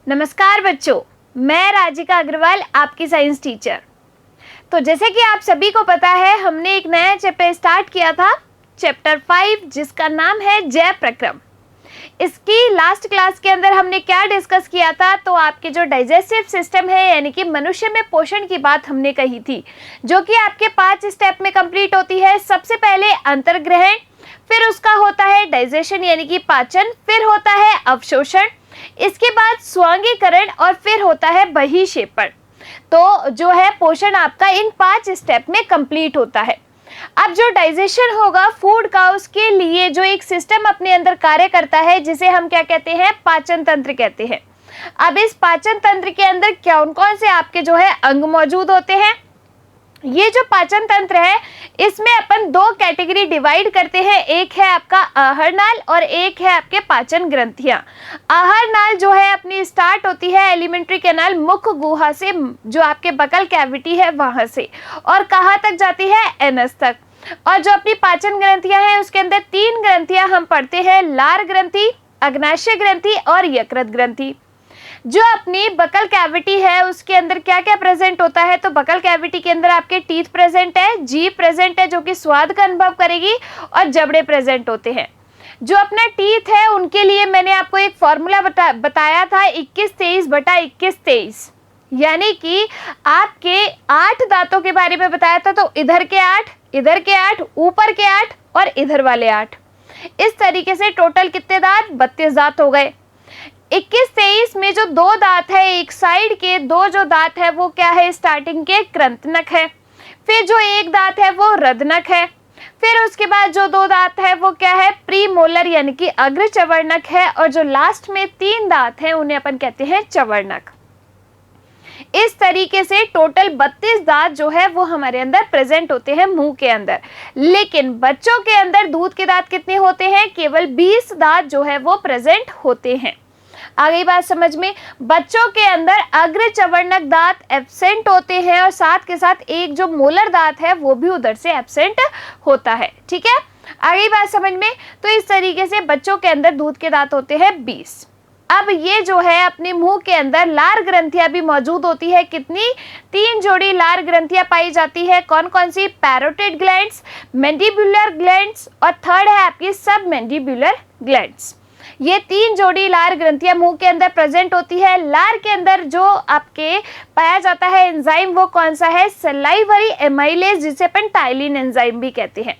नमस्कार बच्चों, मैं राजिका अग्रवाल आपकी साइंस टीचर। तो जैसे कि आप सभी को पता है, हमने एक नया चैप्टर स्टार्ट किया था, चैप्टर 5, जिसका नाम है जैव प्रक्रम। इसकी लास्ट क्लास के अंदर हमने क्या डिस्कस किया था, तो आपके जो डाइजेस्टिव सिस्टम है यानी कि मनुष्य में पोषण की बात हमने कही थी, जो कि आपके 5 स्टेप में कंप्लीट होती है। सबसे पहले अंतर्ग्रहण, फिर उसका होता है डाइजेशन यानी कि पाचन, फिर होता है अवशोषण, इसके बाद स्वांगीकरण और फिर होता है बहिक्षेपण। तो जो है पोषण आपका इन 5 स्टेप में कंप्लीट होता है। अब जो डाइजेशन होगा फूड का, उसके लिए जो एक सिस्टम अपने अंदर कार्य करता है, जिसे हम क्या कहते हैं, पाचन तंत्र कहते हैं। अब इस पाचन तंत्र के अंदर कौन कौन से आपके जो है अंग मौजूद होते हैं। ये जो पाचन तंत्र है, इसमें अपन 2 कैटेगरी डिवाइड करते हैं। एक है आपका आहार नाल और एक है आपके पाचन ग्रंथियां। आहार नाल जो है अपनी स्टार्ट होती है एलिमेंट्री कैनाल, मुख गुहा से, जो आपके बकल कैविटी है वहां से, और कहाँ तक जाती है, एनस तक। और जो अपनी पाचन ग्रंथियां हैं, उसके अंदर 3 ग्रंथियां हम पढ़ते हैं, लार ग्रंथि, अग्नाशय ग्रंथि और यकृत ग्रंथि। जो अपनी बकल कैविटी है, उसके अंदर क्या क्या प्रेजेंट होता है, तो बकल कैविटी के अंदर आपके टीथ प्रेजेंट है, जीभ प्रेजेंट है जो कि स्वाद का अनुभव करेगी, और जबड़े प्रेजेंट होते हैं। जो अपना टीथ है, उनके लिए मैंने आपको एक फॉर्मूला बताया था, 21-23/21-23, यानी कि आपके 8 दांतों के बारे में बताया था। तो इधर के 8, इधर के 8, ऊपर के 8 और इधर वाले 8, इस तरीके से टोटल कितने दांत, 32 दांत हो गए। 21-23 में जो 2 दांत है, एक साइड के 2 जो दांत है वो क्या है, स्टार्टिंग के कृंतनक है। फिर जो एक दांत है वो रदनक है। फिर उसके बाद जो 2 दांत है वो क्या है, प्रीमोलर यानी कि अग्र चवर्णक है। और जो लास्ट में 3 दांत है, उन्हें अपन कहते हैं चवर्णक। इस तरीके से टोटल 32 दांत जो है वो हमारे अंदर प्रेजेंट होते हैं मुंह के अंदर। लेकिन बच्चों के अंदर दूध के दांत कितने होते हैं, केवल 20 दांत जो है वो प्रेजेंट होते हैं। आ गई बात समझ में। बच्चों के अंदर अग्र चवर्णक दांत एब्सेंट होते हैं, और साथ के साथ एक जो मोलर दांत है वो भी उधर से एब्सेंट होता है। ठीक है, आ गई बात समझ में। तो इस तरीके से बच्चों के अंदर दूध के दांत होते हैं 20। अब ये जो है अपने मुंह के अंदर लार ग्रंथियां भी मौजूद होती है। कितनी, 3 जोड़ी लार ग्रंथियां पाई जाती है। कौन कौन सी, पैरोटिड ग्लैंड्स, मैंडिबुलर ग्लैंड्स, और थर्ड है आपकी सब मैंडिबुलर ग्लैंड्स। ये 3 जोड़ी लार ग्रंथियां मुंह के अंदर प्रेजेंट होती है। लार के अंदर जो आपके पाया जाता है एंजाइम, वो कौन सा है, सलाइवरी एमाइलेज, जिसे अपन टाइलिन एंजाइम भी कहते हैं।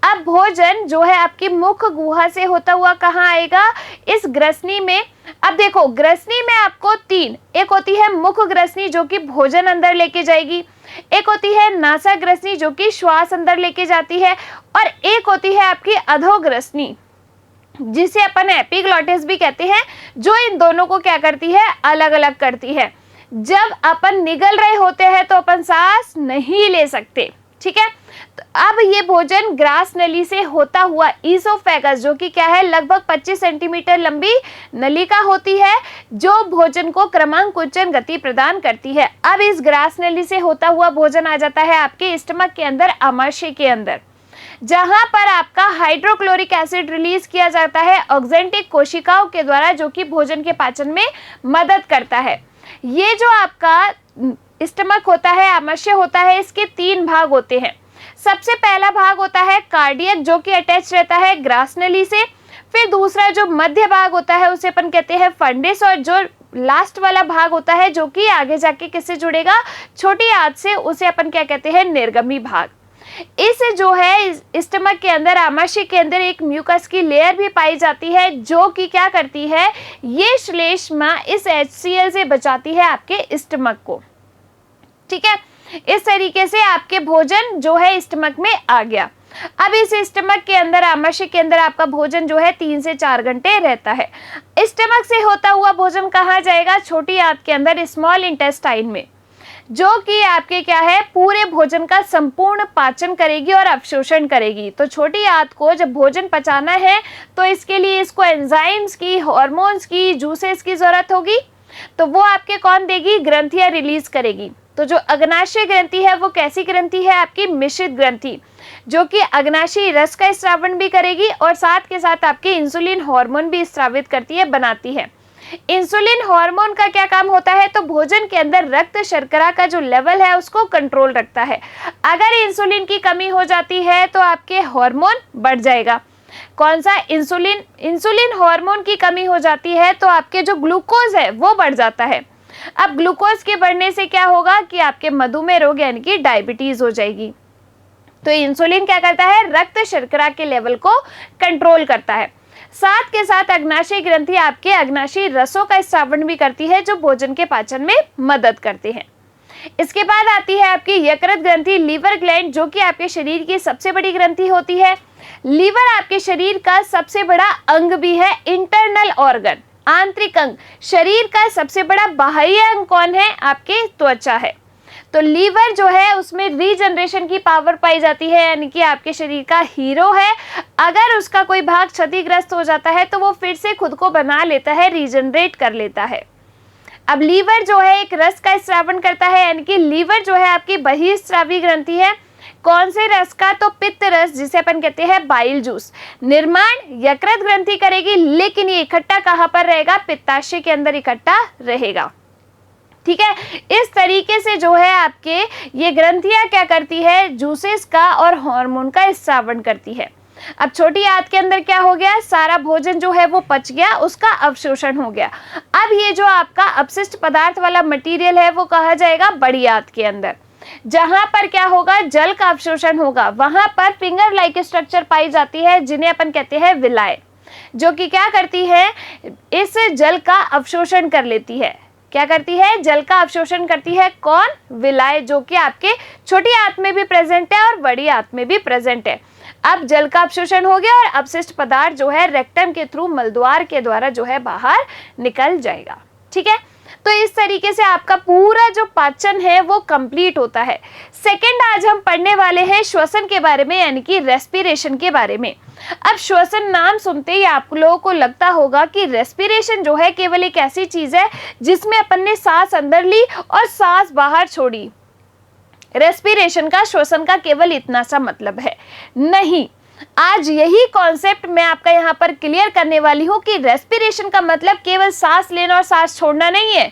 अब भोजन जो है आपकी मुख गुहा से होता हुआ कहाँ आएगा, इस ग्रसनी में। अब देखो, ग्रसनी में आपको 3, एक होती है मुख ग्रसनी जो कि भोजन अंदर लेके जाएगी, एक होती है नासा ग्रसनी जो कि श्वास अंदर लेके जाती है, और एक होती है आपकी अधोग्रसनी जिसे अपन एपिग्लॉटिस भी कहते हैं, जो इन दोनों को क्या करती है, अलग अलग करती है। जब अपन निगल रहे होते हैं तो अपन सांस नहीं ले सकते। ठीक है, तो अब ये भोजन ग्रास नली से होता हुआ ईसोफेगस, जो कि क्या है, लगभग 25 सेंटीमीटर लंबी नलिका होती है, जो भोजन को क्रमांकुचन गति प्रदान करती है। अब इस ग्रास नली से होता हुआ भोजन आ जाता है आपके स्टमक के अंदर, आमाशय के अंदर, जहां पर आपका हाइड्रोक्लोरिक एसिड रिलीज किया जाता है ऑक्जेंटिक कोशिकाओं के द्वारा, जो कि भोजन के पाचन में मदद करता है। ये जो आपका स्टमक होता है, आमाशय होता है, इसके 3 भाग होते हैं। सबसे पहला भाग होता है कार्डियक, जो कि अटैच रहता है ग्रास नली से। फिर दूसरा जो मध्य भाग होता है उसे अपन कहते हैं फंडिस, और जो लास्ट वाला भाग होता है जो कि आगे जाके किससे जुड़ेगा, छोटी आंत से, उसे अपन क्या कहते हैं, निर्गमी भाग। इस जो है स्टमक के अंदर, आमाशय के अंदर एक म्यूकस की लेयर भी पाई जाती है, जो कि क्या करती है, ये श्लेष्मा इस HCl से बचाती है आपके स्टमक को। ठीक है, इस तरीके से आपके भोजन जो है स्टमक में आ गया। अब इस स्टमक के अंदर, आमाशय के अंदर आपका भोजन जो है 3 से 4 घंटे रहता है। स्टमक से होता हुआ भोजन कहाँ जाएगा, छोटी आंत के अंदर, स्मॉल इंटेस्टाइन में, जो कि आपके क्या है, पूरे भोजन का संपूर्ण पाचन करेगी और अवशोषण करेगी। तो छोटी आंत को जब भोजन पचाना है तो इसके लिए इसको एंजाइम्स की, हार्मोन्स की, जूसेस की जरूरत होगी। तो वो आपके कौन देगी, ग्रंथियां रिलीज करेगी। तो जो अग्नाशय ग्रंथि है वो कैसी ग्रंथि है, आपकी मिश्रित ग्रंथि, जो कि अग्नाशय रस का स्रावन भी करेगी और साथ के साथ आपके इंसुलिन हार्मोन भी स्रावित करती है, बनाती है। इंसुलिन हार्मोन का क्या काम होता है? तो भोजन के अंदर रक्त शर्करा का जो लेवल है उसको कंट्रोल रखता है। अगर इंसुलिन की कमी हो जाती है तो आपके हार्मोन बढ़ जाएगा। कौन सा? इंसुलिन। इंसुलिन हार्मोन की कमी हो जाती है तो आपके जो ग्लूकोज है वो बढ़ जाता है। अब ग्लूकोज के बढ़ने से क्या होगा कि आपके मधुमेह रोग यानी कि डायबिटीज हो जाएगी। तो इंसुलिन क्या करता है? रक्त शर्करा के लेवल को कंट्रोल करता है। साथ के साथ अग्नाशय ग्रंथि आपके अग्नाशय रसों का स्रावण भी करती है जो भोजन के पाचन में मदद करते हैं। इसके बाद आती है आपकी यकृत ग्रंथि, लीवर ग्लैंड, जो कि आपके शरीर की सबसे बड़ी ग्रंथि होती है। लीवर आपके शरीर का सबसे बड़ा अंग भी है, इंटरनल ऑर्गन, आंतरिक अंग। शरीर का सबसे बड़ा बाह्य अंग कौन है? आपके त्वचा है। तो लीवर जो है उसमें रीजनरेशन की पावर पाई जाती है, यानी कि आपके शरीर का हीरो है। अगर उसका कोई भाग क्षतिग्रस्त हो जाता है तो वो फिर से खुद को बना लेता है, रीजनरेट कर लेता है। अब लीवर जो है एक रस का स्रावण करता है, यानी कि लीवर जो है आपकी बहिस्रावी ग्रंथि है। कौन से रस का? तो पित्त रस, जिसे अपन कहते हैं बाइल जूस। निर्माण यकृत ग्रंथि करेगी, लेकिन ये इकट्ठा कहाँ पर रहेगा? पित्ताशय के अंदर इकट्ठा रहेगा। ठीक है, इस तरीके से जो है आपके ये ग्रंथियां क्या करती है? जूसेस का और हार्मोन का स्रावण करती है। अब छोटी आंत के अंदर क्या हो गया? सारा भोजन जो है वो पच गया, उसका अवशोषण हो गया। अब ये जो आपका अपशिष्ट पदार्थ वाला मटेरियल है वो कहा जाएगा बड़ी आंत के अंदर। जहां पर क्या होगा? जल का अवशोषण होगा। वहां पर फिंगर लाइक स्ट्रक्चर पाई जाती है जिन्हें अपन कहते हैं विलाय, जो कि क्या करती है? इस जल का अवशोषण कर लेती है। क्या करती है? जल का अवशोषण करती है। कौन? विलाय, जो कि आपके छोटी आंत में भी प्रेजेंट है और बड़ी आंत में भी प्रेजेंट है। अब जल का अवशोषण हो गया और अपशिष्ट पदार्थ जो है रेक्टम के थ्रू, मलद्वार के द्वारा जो है बाहर निकल जाएगा। ठीक है, तो इस तरीके से आपका पूरा जो पाचन है वो कंप्लीट होता है। सेकंड आज हम पढ़ने वाले हैं श्वसन के बारे में, यानी कि रेस्पिरेशन के बारे में। अब श्वसन नाम सुनते ही आप लोगों को लगता होगा कि रेस्पिरेशन जो है केवल एक ऐसी चीज है जिसमें अपन ने सांस अंदर ली और सांस बाहर छोड़ी। रेस्पिरेशन का, श्वसन का केवल इतना सा मतलब है? नहीं, आज यही कॉन्सेप्ट मैं आपका यहाँ पर क्लियर करने वाली हूँ कि रेस्पिरेशन का मतलब केवल सांस लेना और सांस छोड़ना नहीं है।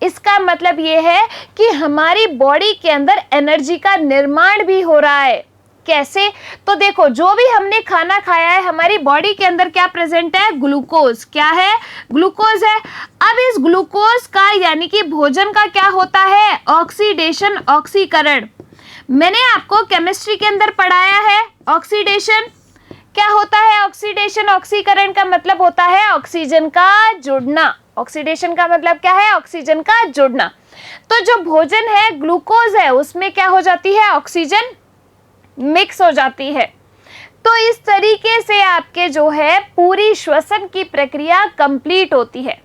इसका मतलब ये है कि हमारी बॉडी के अंदर एनर्जी का निर्माण भी हो रहा है। कैसे? तो देखो, जो भी हमने खाना खाया है हमारी बॉडी के अंदर क्या प्रेजेंट है? ग्लूकोज। क्या है? ग्लूकोज है। अब इस ग्लूकोज का यानी कि भोजन का क्या होता है? ऑक्सीडेशन, ऑक्सीकरण। मैंने आपको केमिस्ट्री के अंदर पढ़ाया है। ऑक्सीडेशन क्या होता है? ऑक्सीडेशन, ऑक्सीकरण का मतलब होता है ऑक्सीजन का जुड़ना। ऑक्सीडेशन का मतलब क्या है? ऑक्सीजन का जुड़ना। तो जो भोजन है, ग्लूकोज है, उसमें क्या हो जाती है? ऑक्सीजन मिक्स हो जाती है। तो इस तरीके से आपके जो है पूरी श्वसन की प्रक्रिया कंप्लीट होती है।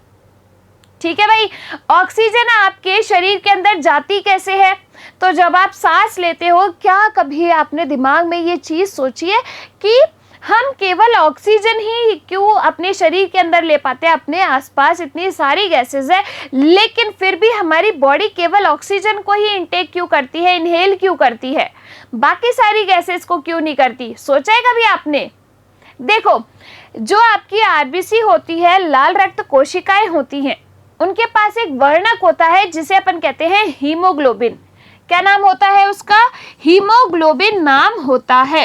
ठीक है भाई, ऑक्सीजन आपके शरीर के अंदर जाती कैसे है? तो जब आप सांस लेते हो, क्या कभी आपने दिमाग में ये चीज सोची है कि हम केवल ऑक्सीजन ही क्यों अपने शरीर के अंदर ले पाते हैं? अपने आसपास इतनी सारी गैसेस है, लेकिन फिर भी हमारी बॉडी केवल ऑक्सीजन को ही इनटेक क्यों करती है, इनहेल क्यों करती है? बाकी सारी गैसेस को क्यों नहीं करती? सोचा है कभी आपने? देखो, जो आपकी आरबीसी होती है, लाल रक्त कोशिकाएं होती हैं, उनके पास एक वर्णक होता है जिसे अपन कहते हैं हीमोग्लोबिन। क्या नाम होता है उसका? हीमोग्लोबिन नाम होता है।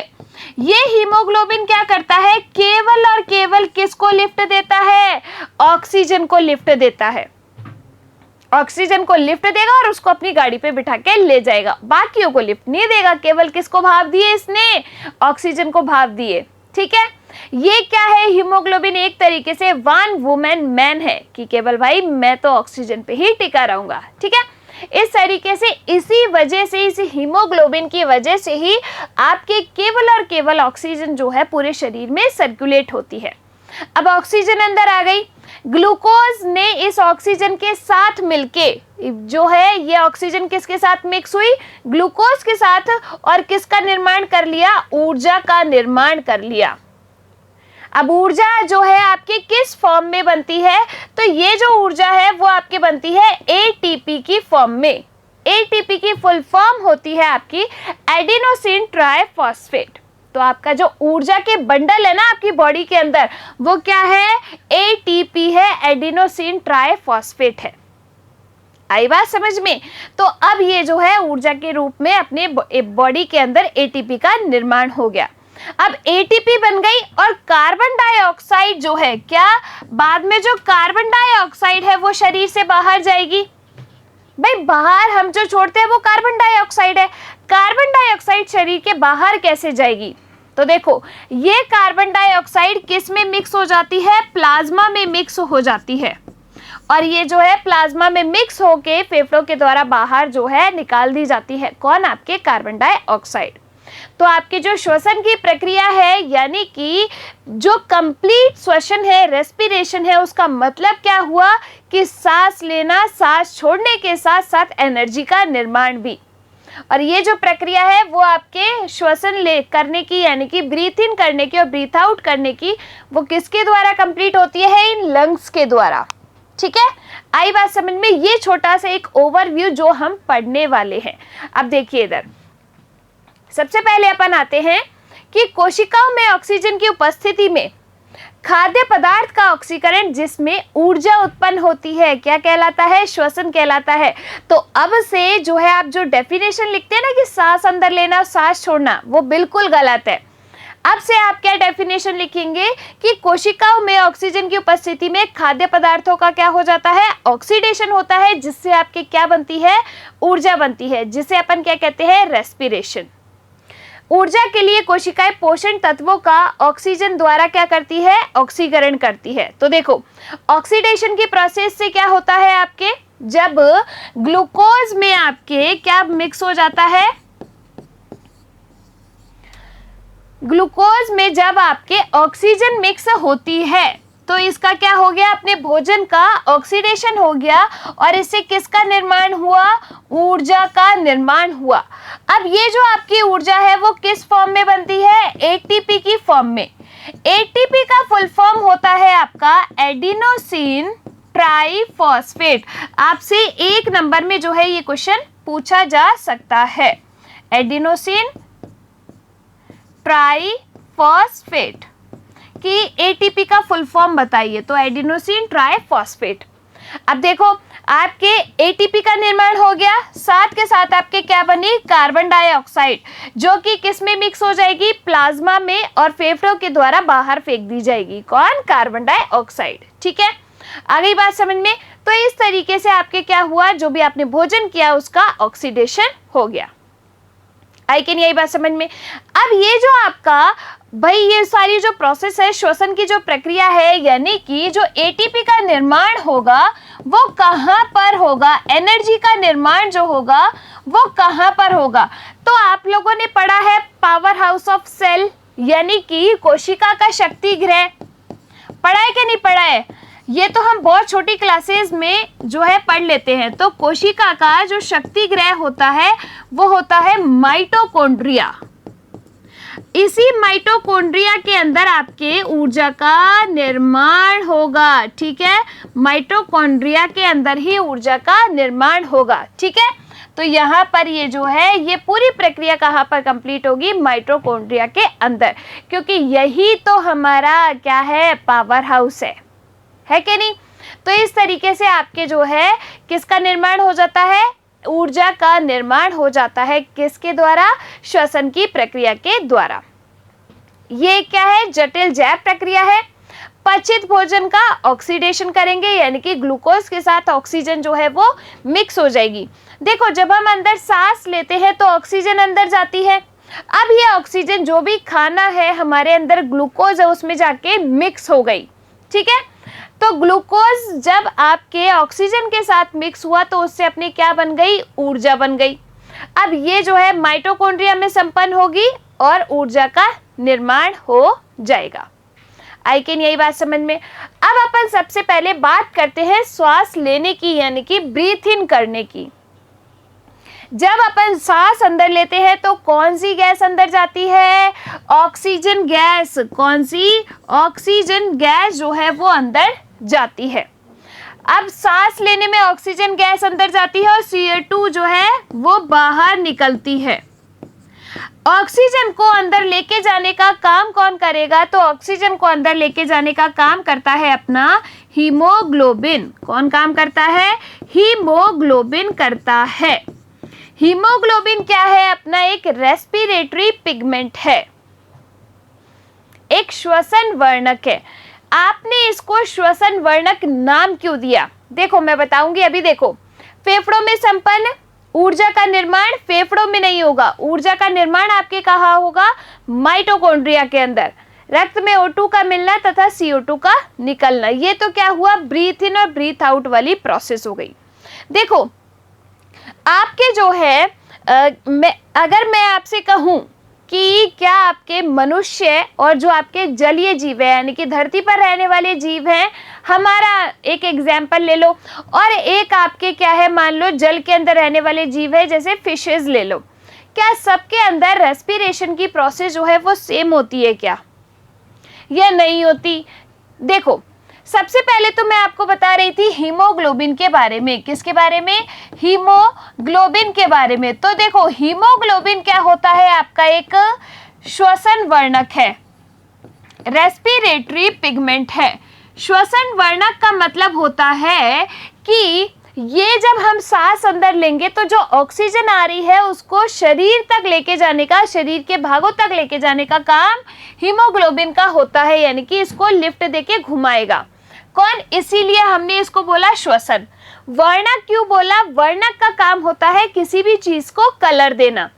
ये हीमोग्लोबिन क्या करता है? केवल और केवल किसको लिफ्ट देता है? ऑक्सीजन को लिफ्ट देता है। ऑक्सीजन को लिफ्ट देगा और उसको अपनी गाड़ी पे बिठा के ले जाएगा। बाकियों को लिफ्ट नहीं देगा। केवल किसको भाप दिए इसने? ऑक्सीजन को भाप दिए। ठीक है, ये क्या है? हीमोग्लोबिन एक तरीके से वन वुमेन मैन है कि केवल भाई मैं तो ऑक्सीजन पे ही टिका रहूंगा। ठीक है, इस तरीके से इसी वजह से, इस हीमोग्लोबिन की वजह से ही आपके केवल और केवल ऑक्सीजन जो है पूरे शरीर में सर्कुलेट होती है। अब ऑक्सीजन अंदर आ गई, ग्लूकोज ने इस ऑक्सीजन के साथ मिलके जो है ये ऑक्सीजन किसके साथ मिक्स हुई? ग्लूकोज के साथ। और किसका निर्माण कर लिया? ऊर्जा का निर्माण कर लिया। अब ऊर्जा जो है आपके किस फॉर्म में बनती है? तो ये जो ऊर्जा है वो आपके बनती है एटीपी की फॉर्म में। एटीपी की फुल फॉर्म होती है आपकी एडिनोसिन ट्राइफॉस्फेट। तो आपका जो ऊर्जा के बंडल है ना आपकी बॉडी के अंदर, वो क्या है? एटीपी है, एडिनोसिन ट्राइफॉस्फेट है। आई बात समझ में? तो अब ये जो है ऊर्जा के रूप में अपने बॉडी के अंदर एटीपी का निर्माण हो गया। अब एटीपी बन गई और कार्बन डाइऑक्साइड जो है, क्या बाद में जो कार्बन डाइऑक्साइड है वो शरीर से बाहर जाएगी? भाई बाहर हम जो छोड़ते हैं वो कार्बन डाइऑक्साइड है। कार्बन डाइऑक्साइड शरीर के बाहर कैसे जाएगी? तो देखो, ये कार्बन डाइऑक्साइड किस में मिक्स हो जाती है? प्लाज्मा में मिक्स हो जाती है, और ये जो है प्लाज्मा में मिक्स होके फेफड़ों के द्वारा बाहर जो है निकाल दी जाती है। कौन? आपके कार्बन डाइऑक्साइड। तो आपकी जो श्वसन की प्रक्रिया है, यानी कि जो कंप्लीट श्वसन है, रेस्पिरेशन है, उसका मतलब क्या हुआ कि सांस लेना, सांस छोड़ने के साथ साथ एनर्जी का निर्माण भी। और ये जो प्रक्रिया है वो आपके श्वसन ले करने की, यानी कि ब्रीथ इन करने की और ब्रीथ आउट करने की, वो किसके द्वारा कंप्लीट होती है? इन लंग्स के द्वारा। ठीक है, आई बात समझ में? ये छोटा सा एक ओवरव्यू जो हम पढ़ने वाले हैं। अब देखिए इधर, सबसे पहले अपन आते हैं कि कोशिकाओं में ऑक्सीजन की उपस्थिति में खाद्य पदार्थ का ऑक्सीकरण जिसमें ऊर्जा उत्पन्न होती है, क्या कहलाता है? श्वसन कहलाता है। तो अब से जो है आप जो डेफिनेशन लिखते हैं ना कि सांस अंदर लेना और सांस छोड़ना, वो बिल्कुल गलत है। अब से आप क्या डेफिनेशन लिखेंगे कि कोशिकाओं में ऑक्सीजन की उपस्थिति में खाद्य पदार्थों का क्या हो जाता है? ऑक्सीडेशन होता है, जिससे आपके क्या बनती है? ऊर्जा बनती है, जिसे अपन क्या कहते हैं? रेस्पिरेशन। ऊर्जा के लिए कोशिकाएं पोषण तत्वों का ऑक्सीजन द्वारा क्या करती है? ऑक्सीकरण करती है। तो देखो, ऑक्सीडेशन की प्रोसेस से क्या होता है आपके? जब ग्लूकोज में आपके क्या मिक्स हो जाता है? ग्लूकोज में जब आपके ऑक्सीजन मिक्स होती है तो इसका क्या हो गया? अपने भोजन का ऑक्सीडेशन हो गया, और इससे किसका निर्माण हुआ? ऊर्जा का निर्माण हुआ। अब ये जो आपकी ऊर्जा है वो किस फॉर्म में बनती है? एटीपी की फॉर्म में। एटीपी का फुल फॉर्म होता है आपका एडिनोसिन ट्राइफॉस्फेट। आपसे 1 नंबर में जो है ये क्वेश्चन पूछा जा सकता है। एडिनोसिन ट्राइफॉस्फेट कि एटीपी का फुल फॉर्म बताइए, तो एडिनोसिन ट्राइफॉस्फेट। अब देखो, आपके एटीपी का निर्माण हो गया, साथ के साथ आपके क्या बनी? कार्बन डाइऑक्साइड, जो कि किस में मिक्स हो जाएगी? प्लाज्मा में, और फेफड़ों के द्वारा बाहर फेंक दी जाएगी। कौन? Carbon dioxide. ठीक है, आ गई बात समझ में? तो इस तरीके से आपके क्या हुआ? जो भी आपने भोजन किया उसका ऑक्सीडेशन हो गया। आई कि नहीं? यही बात समझ में? अब ये जो आपका भाई ये सारी जो प्रोसेस है, श्वसन की जो प्रक्रिया है, यानी कि जो एटीपी का निर्माण होगा वो कहाँ पर होगा? एनर्जी का निर्माण जो होगा वो कहाँ पर होगा? तो आप लोगों ने पढ़ा है पावर हाउस ऑफ सेल, यानी कि कोशिका का शक्ति गृह। पढ़ा है कि नहीं पढ़ा है? ये तो हम बहुत छोटी क्लासेस में जो है पढ़ लेते हैं। तो कोशिका का जो शक्ति गृह होता है वो होता है माइटोकॉन्ड्रिया। इसी माइटोकॉन्ड्रिया के अंदर आपके ऊर्जा का निर्माण होगा। ठीक है, माइटोकॉन्ड्रिया के अंदर ही ऊर्जा का निर्माण होगा। ठीक है, तो यहाँ पर ये जो है ये पूरी प्रक्रिया कहाँ पर कंप्लीट होगी? माइटोकॉन्ड्रिया के अंदर, क्योंकि यही तो हमारा क्या है? पावर हाउस है कि नहीं? तो इस तरीके से आपके जो है किसका निर्माण हो जाता है? ऊर्जा का निर्माण हो जाता है। किसके द्वारा? श्वसन की प्रक्रिया के द्वारा। ये क्या है? जटिल जैव प्रक्रिया है। पचित भोजन का ऑक्सीडेशन करेंगे, यानी कि ग्लूकोज के साथ ऑक्सीजन जो है वो मिक्स हो जाएगी। देखो, जब हम अंदर सांस लेते हैं तो ऑक्सीजन अंदर जाती है। अब ये ऑक्सीजन जो भी खाना है हमारे अंदर ग्लूकोज है उसमें जाके मिक्स हो गई। ठीक है, तो ग्लूकोज जब आपके ऑक्सीजन के साथ मिक्स हुआ तो उससे अपनी क्या बन गई? ऊर्जा बन गई। अब ये जो है माइटोकॉन्ड्रिया में संपन्न होगी और ऊर्जा का निर्माण हो जाएगा। I can? यही बात समझ में? अब अपन सबसे पहले बात करते हैं श्वास लेने की, यानी कि ब्रीथ इन करने की। जब अपन सांस अंदर लेते हैं तो कौन सी गैस अंदर जाती है? Oxygen gas. कौन सी? ऑक्सीजन गैस जो है वो अंदर जाती है। अब सांस लेने में ऑक्सीजन गैस अंदर जाती है और CO2 जो है वो बाहर निकलती है। ऑक्सीजन को अंदर लेके जाने का काम कौन करेगा? तो ऑक्सीजन को अंदर लेके जाने का काम करता है अपना हीमोग्लोबिन। कौन काम करता है? हीमोग्लोबिन करता है। हीमोग्लोबिन क्या है? अपना एक रेस्पिरेटरी पिगमेंट है, एक श्वसन वर्णक है। आपने इसको श्वसन वर्णक नाम क्यों दिया? देखो मैं बताऊंगी अभी। देखो, फेफड़ों में संपन्न ऊर्जा का निर्माण फेफड़ों में नहीं होगा, ऊर्जा का निर्माण आपके कहाँ होगा? माइटोकॉन्ड्रिया के अंदर। रक्त में O2 का मिलना तथा CO2 का निकलना, ये तो क्या हुआ? ब्रीथ इन और ब्रीथ आउट वाली प्रोसेस हो गई। देखो आपके जो है अगर मैं आपसे कहूं कि क्या आपके मनुष्य और जो आपके जलीय जीव है यानी कि धरती पर रहने वाले जीव हैं, हमारा एक एग्जाम्पल ले लो, और एक आपके क्या है मान लो जल के अंदर रहने वाले जीव है जैसे फिशेज ले लो, क्या सबके अंदर रेस्पिरेशन की प्रोसेस जो है वो सेम होती है क्या? या नहीं होती? देखो सबसे पहले तो मैं आपको बता रही थी हीमोग्लोबिन के बारे में। किसके बारे में? हीमोग्लोबिन के बारे में। तो देखो हीमोग्लोबिन क्या होता है? आपका एक श्वसन वर्णक है, रेस्पिरेटरी पिगमेंट है। श्वसन वर्णक का मतलब होता है कि ये जब हम सांस अंदर लेंगे तो जो ऑक्सीजन आ रही है उसको शरीर तक लेके जाने का, शरीर के भागों तक लेके जाने का काम हीमोग्लोबिन का होता है, यानी कि इसको लिफ्ट देके घुमाएगा। कौन? इसीलिए हमने इसको बोला श्वसन। वर्णक क्यों बोला? वर्णक का काम होता है किसी भी चीज को कलर देना।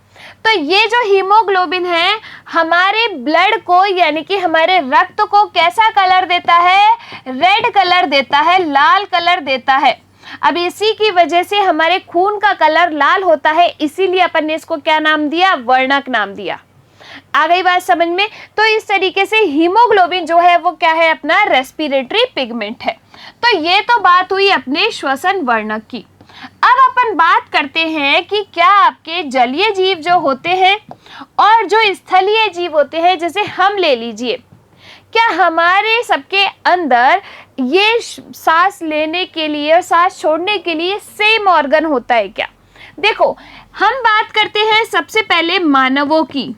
तो ये जो हीमोग्लोबिन है हमारे ब्लड को यानी कि हमारे रक्त को कैसा कलर देता है? रेड कलर देता है, लाल कलर देता है। अब इसी की वजह से हमारे खून का कलर लाल होता है, इसीलिए अपन ने इसको क्या नाम दिया? वर्णक नाम दिया। आ गई बात समझ में? तो इस तरीके से हीमोग्लोबिन जो है वो क्या है? अपना रेस्पिरेटरी पिगमेंट है। तो ये तो बात हुई अपने श्वसन वर्णक की। अब अपन बात करते हैं कि क्या आपके जलीय जीव जो होते हैं और जो स्थलीय जीव होते हैं, जैसे हम ले लीजिए, क्या हमारे सबके अंदर ये सांस लेने के लिए और सांस छोड़ने के लिए सेम ऑर्गन होता है क्या? देखो हम बात करते हैं सबसे पहले मानवों की।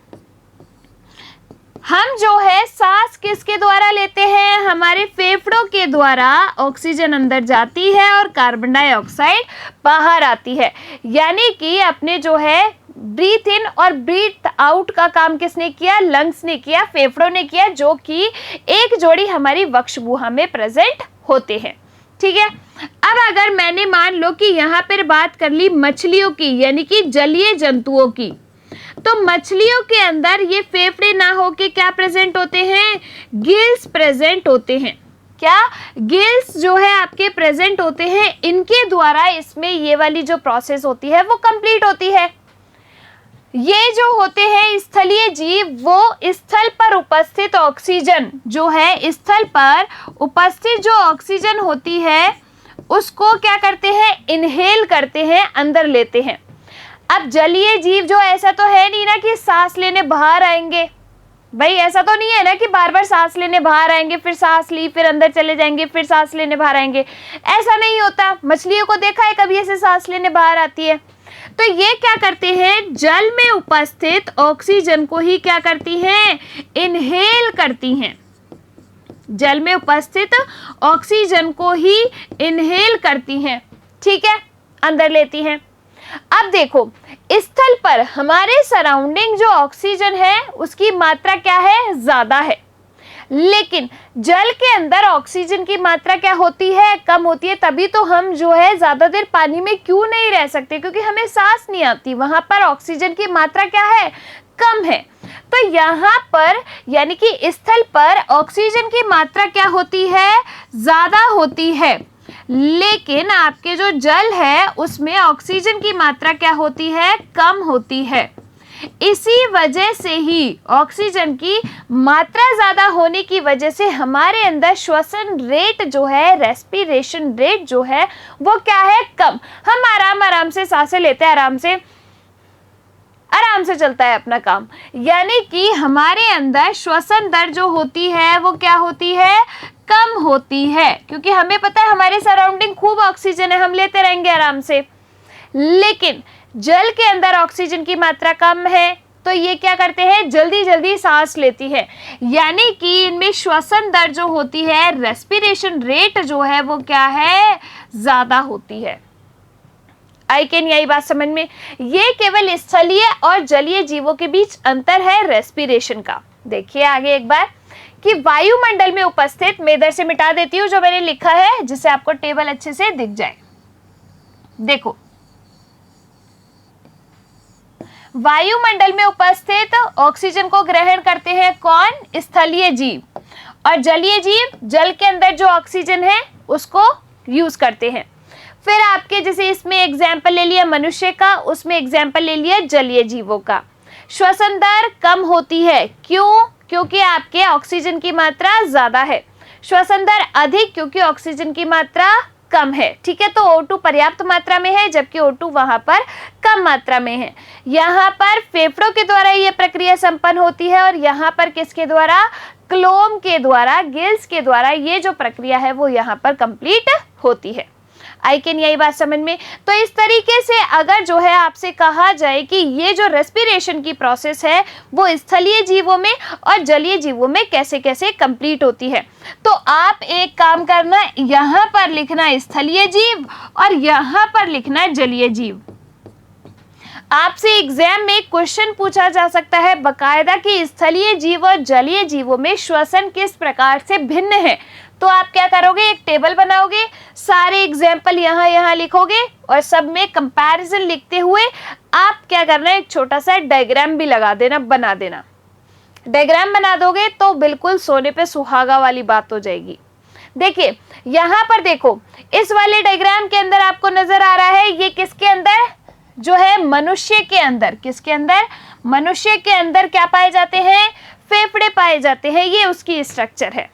हम जो है सांस किसके द्वारा लेते हैं? हमारे फेफड़ों के द्वारा ऑक्सीजन अंदर जाती है और कार्बन डाइऑक्साइड बाहर आती है। यानी कि अपने जो है ब्रीथ इन और ब्रीथ आउट का काम किसने किया? लंग्स ने किया, फेफड़ों ने किया, जो कि एक जोड़ी हमारी वक्षगुहा में प्रेजेंट होते हैं। ठीक है। अब अगर मैंने मान लो कि यहाँ पर बात कर ली मछलियों की यानी कि जलीय जंतुओं की, तो मछलियों के अंदर ये फेफड़े ना होके क्या प्रेजेंट होते हैं? गिल्स प्रेजेंट होते हैं। क्या? गिल्स जो है आपके प्रेजेंट होते हैं, इनके द्वारा इसमें ये वाली जो प्रोसेस होती है वो कंप्लीट होती है। ये जो होते हैं स्थलीय जीव, वो स्थल पर उपस्थित ऑक्सीजन जो है, स्थल पर उपस्थित जो ऑक्सीजन होती है उसको क्या करते हैं? इनहेल करते हैं, अंदर लेते हैं। अब जलीय जीव जो ऐसा तो है नहीं ना कि सांस लेने बाहर आएंगे, भाई ऐसा तो नहीं है ना कि बार बार सांस लेने बाहर आएंगे, फिर सांस ली, फिर अंदर चले जाएंगे, फिर सांस लेने बाहर आएंगे, ऐसा नहीं होता। मछलियों को देखा है कभी ऐसे सांस लेने बाहर आती है? तो ये क्या करते हैं? जल में उपस्थित ऑक्सीजन को ही क्या करती हैं? इनहेल करती हैं। जल में उपस्थित ऑक्सीजन को ही इनहेल करती हैं। ठीक है, अंदर लेती हैं। अब देखो स्थल पर हमारे सराउंडिंग जो ऑक्सीजन है उसकी मात्रा क्या है? ज्यादा है। लेकिन जल के अंदर ऑक्सीजन की मात्रा क्या होती है? कम होती है। तभी तो हम जो है ज्यादा देर पानी में क्यों नहीं रह सकते? क्योंकि हमें सांस नहीं आती। वहां पर ऑक्सीजन की मात्रा क्या है? कम है। तो यहाँ पर यानी कि स्थल पर ऑक्सीजन की मात्रा क्या होती है? ज्यादा होती है। लेकिन आपके जो जल है उसमें ऑक्सीजन की मात्रा क्या होती है? कम होती है। इसी वजह से ही ऑक्सीजन की मात्रा ज्यादा होने की वजह से हमारे अंदर श्वसन रेट जो है, रेस्पिरेशन रेट जो है वो क्या है? कम। हम आराम से सांसें लेते हैं, आराम से चलता है अपना काम। यानी कि हमारे अंदर श्वसन दर जो होती है वो क्या होती है? कम होती है। क्योंकि हमें पता है हमारे सराउंडिंग खूब ऑक्सीजन है, हम लेते रहेंगे आराम से। लेकिन जल के अंदर ऑक्सीजन की मात्रा कम है, तो ये क्या करते हैं, जल्दी जल्दी सांस लेती है, यानी कि इनमें श्वसन दर जो होती है, रेस्पिरेशन रेट जो है वो क्या है, ज्यादा होती है। आई कैन, यही बात समझ में। ये केवल स्थलीय और जलीय जीवों के बीच अंतर है रेस्पिरेशन का। देखिए आगे एक बार कि वायुमंडल में उपस्थित, मैं इधर से मिटा देती हूँ जो मैंने लिखा है, जिससे आपको टेबल अच्छे से दिख जाए। देखो, वायुमंडल में उपस्थित ऑक्सीजन को ग्रहण करते हैं कौन, स्थलीय जीव, और जलीय जीव जल के अंदर जो ऑक्सीजन है उसको यूज करते हैं। फिर आपके जैसे इसमें एग्जाम्पल ले लिया मनुष्य का, उसमें एग्जाम्पल ले लिया जलीय जीवों का। श्वसन दर कम होती है, क्यों, क्योंकि आपके ऑक्सीजन की मात्रा ज्यादा है। श्वसन दर अधिक, क्योंकि ऑक्सीजन की मात्रा कम है। ठीक है, तो O2 पर्याप्त मात्रा में है, जबकि O2 वहां पर कम मात्रा में है। यहाँ पर फेफड़ों के द्वारा ये प्रक्रिया संपन्न होती है, और यहाँ पर किसके द्वारा, क्लोम के द्वारा, गिल्स के द्वारा ये जो प्रक्रिया है वो यहाँ पर कंप्लीट होती है। आई कैन, यही बात समझ में। तो इस तरीके से अगर जो है आपसे कहा जाए कि ये जो रेस्पिरेशन की प्रोसेस है वो स्थलीय जीवों में और जलीय जीवों में कैसे कैसे कंप्लीट होती है, तो आप एक काम करना, यहाँ पर लिखना स्थलीय जीव और यहाँ पर लिखना जलीय जीव। आपसे एग्जाम में क्वेश्चन पूछा जा सकता है बकायदा कि स्थलीय जीव और जलीय जीवों में श्वसन किस प्रकार से भिन्न है। तो आप क्या करोगे, एक टेबल बनाओगे, सारे एग्जाम्पल यहाँ लिखोगे, और सब में कंपैरिजन लिखते हुए आप क्या करना है, एक छोटा सा डायग्राम भी लगा देना, बना देना। डायग्राम बना दोगे तो बिल्कुल सोने पे सुहागा वाली बात हो जाएगी। देखिए यहाँ पर देखो, इस वाले डायग्राम के अंदर आपको नजर आ रहा है ये किसके अंदर, जो है मनुष्य के अंदर। किसके अंदर, मनुष्य के अंदर क्या पाए जाते हैं, फेफड़े पाए जाते हैं। ये उसकी स्ट्रक्चर है।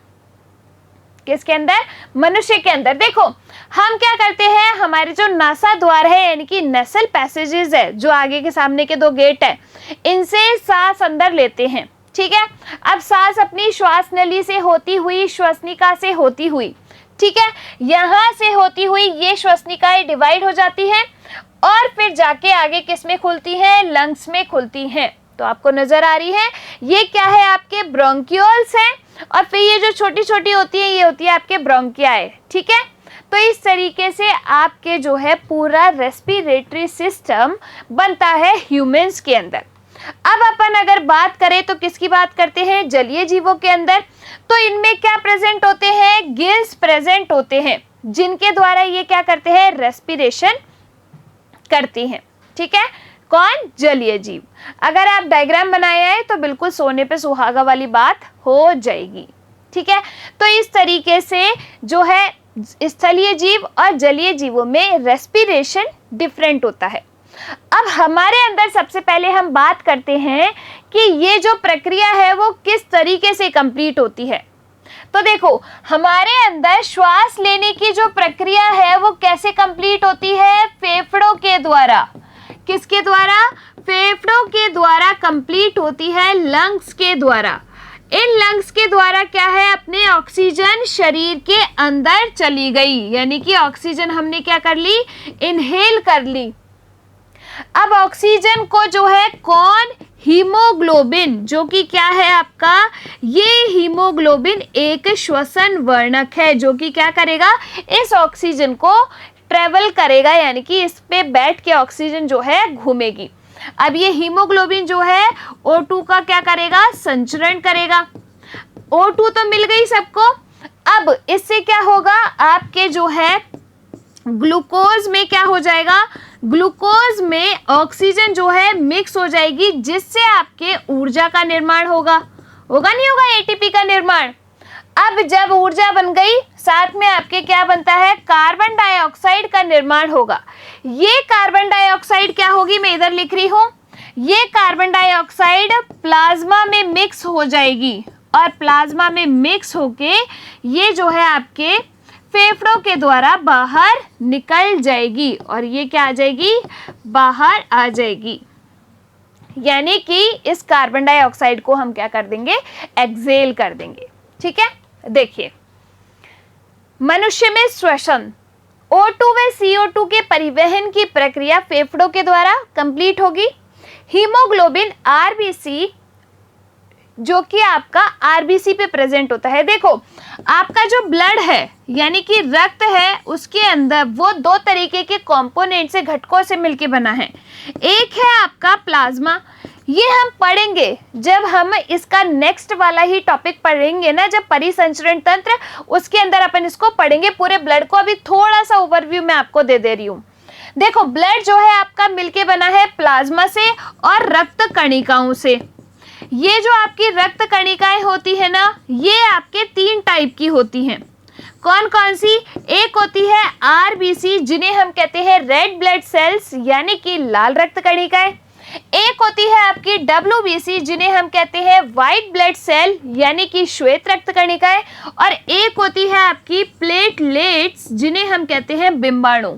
किसके अंदर, मनुष्य के अंदर। देखो हम क्या करते हैं, हमारे जो नासा द्वार है यानी कि नेसल पैसेजेस है, जो आगे के सामने के 2 गेट है, इनसे सांस अंदर लेते हैं। ठीक है, अब सांस अपनी श्वास नली से होती हुई, श्वसनिका से होती हुई, ठीक है, यहाँ से होती हुई ये श्वसनिकाएं डिवाइड हो जाती हैं, और फिर जाके आगे किस में खुलती हैं, लंग्स में खुलती हैं। तो आपको नजर आ रही है ये क्या है, आपके ब्रोंकियोल्स हैं, और फिर ये जो छोटी छोटी होती है ये होती है आपके ब्रोंकियाए। ठीक है, तो इस तरीके से आपके जो है पूरा रेस्पिरेटरी सिस्टम बनता है ह्यूमंस के अंदर। अब अपन अगर बात करें तो किसकी बात करते हैं, जलीय जीवों के अंदर। तो इनमें क्या प्रेजेंट होते हैं, गिल्स प्रेजेंट होते हैं, जिनके द्वारा ये क्या करते हैं, रेस्पिरेशन करती हैं। ठीक है, कौन, जलीय जीव। अगर आप डायग्राम बनाया है तो बिल्कुल सोने पे सुहागा वाली बात हो जाएगी। ठीक है, तो इस तरीके से जो है स्थलीय जीव और जलीय जीवों में रेस्पिरेशन डिफरेंट होता है। अब हमारे अंदर सबसे पहले हम बात करते हैं कि ये जो प्रक्रिया है वो किस तरीके से कंप्लीट होती है। तो देखो हमारे अंदर श्वास लेने की जो प्रक्रिया है वो कैसे कंप्लीट होती है, फेफड़ों के द्वारा। किसके द्वारा, फेफड़ों के द्वारा कंप्लीट होती है, लंग्स के द्वारा। इन लंग्स के द्वारा क्या है, अपने ऑक्सीजन शरीर के अंदर चली गई, यानी कि ऑक्सीजन हमने क्या कर ली, इनहेल कर ली। अब ऑक्सीजन को जो है कौन, हीमोग्लोबिन, जो कि क्या है आपका, ये हीमोग्लोबिन एक श्वसन वर्णक है, जो कि क्या करेगा, इस ऑक्सीजन को ट्रेवल करेगा, यानी कि इस पे बैठ के ऑक्सीजन जो है घूमेगी। अब ये हीमोग्लोबिन जो है O2 का क्या करेगा, संचरण करेगा। O2 तो मिल गई सबको। अब इससे क्या होगा, आपके जो है ग्लूकोज में क्या हो जाएगा, ग्लूकोज में ऑक्सीजन जो है मिक्स हो जाएगी, जिससे आपके ऊर्जा का निर्माण होगा नहीं होगा, एटीपी का निर्माण। अब जब ऊर्जा बन गई, साथ में आपके क्या बनता है, कार्बन डाइऑक्साइड का निर्माण होगा। ये कार्बन डाइऑक्साइड क्या होगी, मैं इधर लिख रही हूं, ये कार्बन डाइऑक्साइड प्लाज्मा में मिक्स हो जाएगी, और प्लाज्मा में मिक्स होके ये जो है आपके फेफड़ों के द्वारा बाहर निकल जाएगी, और ये क्या आ जाएगी, बाहर आ जाएगी। यानी कि इस कार्बन डाइऑक्साइड को हम क्या कर देंगे, एक्सेल कर देंगे। ठीक है, देखिए मनुष्य में श्वसन O2 व CO2 के परिवहन की प्रक्रिया फेफड़ों के द्वारा कंप्लीट होगी। हीमोग्लोबिन आरबीसी जो कि आपका आरबीसी पे प्रेजेंट होता है। देखो आपका जो ब्लड है यानी कि रक्त है उसके अंदर वो दो तरीके के कंपोनेंट से घटकों से मिलके बना है। एक है आपका प्लाज्मा, ये हम पढ़ेंगे जब हम इसका नेक्स्ट वाला ही टॉपिक पढ़ेंगे ना, जब परिसंचरण तंत्र, उसके अंदर अपन इसको पढ़ेंगे पूरे ब्लड को। अभी थोड़ा सा ओवरव्यू मैं आपको दे रही हूँ। देखो ब्लड जो है आपका मिलके बना है प्लाज्मा से और रक्त कणिकाओं से। ये जो आपकी रक्त कणिकाएं होती है ना, ये आपके 3 टाइप की होती हैं। कौन कौन सी? एक होती है आरबीसी जिन्हें हम कहते हैं रेड ब्लड सेल्स यानी कि लाल रक्त कणिकाएं। एक होती है आपकी डब्ल्यूबीसी जिन्हें हम कहते हैं व्हाइट ब्लड सेल यानी कि श्वेत रक्त कणिकाएं। और एक होती है आपकी प्लेटलेट्स जिन्हें हम कहते हैं बिंबाणु।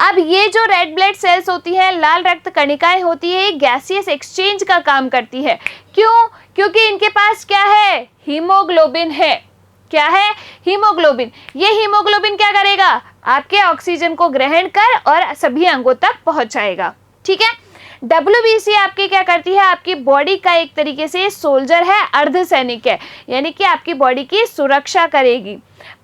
अब ये जो रेड ब्लड सेल्स होती है, लाल रक्त कणिकाएं होती है, गैसियस एक्सचेंज का काम करती है। क्यों? क्योंकि इनके पास क्या है? हीमोग्लोबिन है। क्या है? हीमोग्लोबिन। ये हीमोग्लोबिन क्या करेगा? आपके ऑक्सीजन को ग्रहण कर और सभी अंगों तक पहुंचाएगा। ठीक है। डब्ल्यूबीसी आपकी क्या करती है? आपकी बॉडी का एक तरीके से सोल्जर है, अर्धसैनिक है, यानी कि आपकी बॉडी की सुरक्षा करेगी।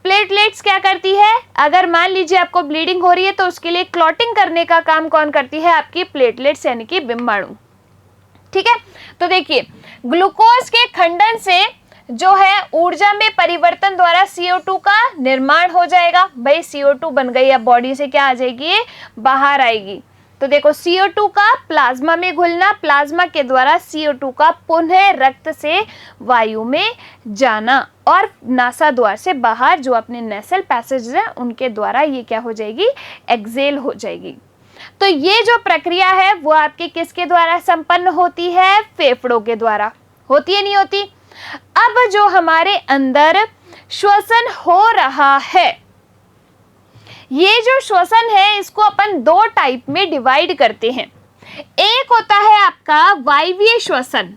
प्लेटलेट्स क्या करती है? अगर मान लीजिए आपको ब्लीडिंग हो रही है तो उसके लिए क्लॉटिंग करने का काम कौन करती है? आपकी प्लेटलेट्स यानी कि बिंबाणु। ठीक है। तो देखिए ग्लूकोज के खंडन से जो है ऊर्जा में परिवर्तन द्वारा CO2 का निर्माण हो जाएगा। भाई CO2 बन गई, अब बॉडी से क्या आ जाएगी? बाहर आएगी। तो देखो CO2 का प्लाज्मा में घुलना, प्लाज्मा के द्वारा CO2 का पुनः रक्त से वायु में जाना और नासा द्वार से बाहर जो अपने नेसल पैसेज है उनके द्वारा ये क्या हो जाएगी? एक्सेल हो जाएगी। तो ये जो प्रक्रिया है वो आपके किसके द्वारा संपन्न होती है? फेफड़ों के द्वारा। होती है नहीं होती? अब जो हमारे अंदर श्वसन हो रहा है, ये जो श्वसन है इसको अपन 2 टाइप में डिवाइड करते हैं। एक होता है आपका वायवीय श्वसन।